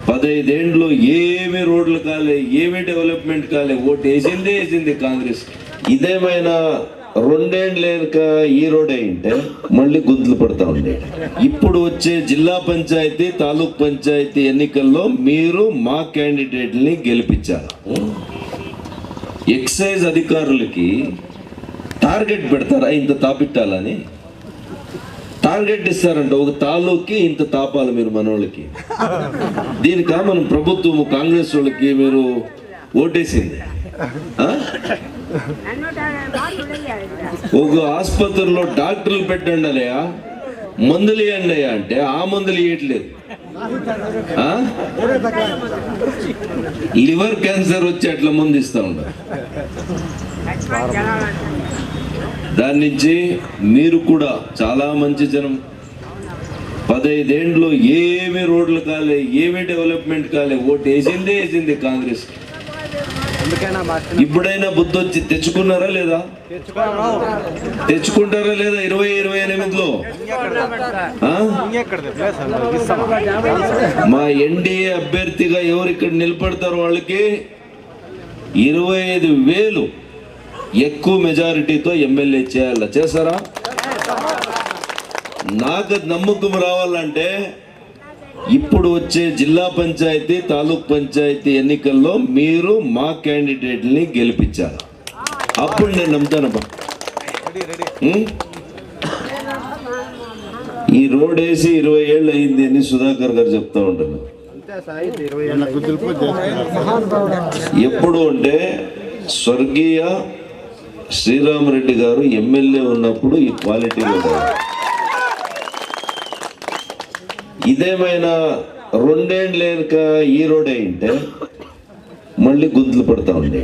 15 ఏండ్లు ఏమి రోడ్లు కాలే, ఏమి డెవలప్మెంట్ కాలే, ఓటు వేసింది కాంగ్రెస్. ఇదేమైనా 2 ఏండ్లు లేక ఈ రోడ్ అయింటే మళ్ళీ గుంతలు పడతా ఉండే. ఇప్పుడు వచ్చే జిల్లా పంచాయతీ, తాలూక్ పంచాయతీ ఎన్నికల్లో మీరు మా క్యాండిడేట్ని గెలిపించారు. ఎక్సైజ్ అధికారులకి టార్గెట్ పెడతారా, ఇంత తాపిట్టాలని టార్గెట్ ఇస్తారంట. ఒక తాలూక్కి ఇంత తాపాలి మీరు మనోళ్ళకి. దీనికా మనం ప్రభుత్వం కాంగ్రెస్ వాళ్ళకి మీరు ఓటేసింది? ఒక ఆసుపత్రిలో డాక్టర్లు పెట్టండి అలయా, మందులు ఇవ్వండి అయ్యా అంటే ఆ మందులు ఇవ్వట్లేదు. లివర్ క్యాన్సర్ వచ్చి అట్లా మందు ఇస్తా ఉంటారు. దాని నుంచి మీరు కూడా చాలా మంచి జనం. 15 ఏండ్లు ఏమి రోడ్లు కాలే, ఏమి డెవలప్మెంట్ కాలే, ఓటు వేసింది కాంగ్రెస్. ఇప్పుడైనా బుద్ధి వచ్చి తెచ్చుకున్నారా లేదా? తెచ్చుకుంటారా లేదా? 2028లో మా ఎన్డీఏ అభ్యర్థిగా ఎవరు ఇక్కడ నిలబడతారో వాళ్ళకి 25,000 ఎక్కువ మెజారిటీతో ఎమ్మెల్యే చేయాల. చేస్తారా? నాకు నమ్మకం రావాలంటే ఇప్పుడు వచ్చే జిల్లా పంచాయతీ, తాలూక్ పంచాయతీ ఎన్నికల్లో మీరు మా క్యాండిడేట్ని గెలిపించారు. అప్పుడు నేను నమ్ముతానబ్బా. ఈ రోడ్ వేసి 20 ఏళ్ళు అయింది అని సుధాకర్ గారు చెప్తా ఉంటాను. ఎప్పుడు అంటే స్వర్గీయ శ్రీరామరెడ్డి గారు ఎమ్మెల్యే ఉన్నప్పుడు ఈ క్వాలిటీలో ఇదేమైనా 2 ఏండ్లు లేక ఈ రోడ్ అయింటే మళ్ళీ గుంతలు పడతా ఉండే.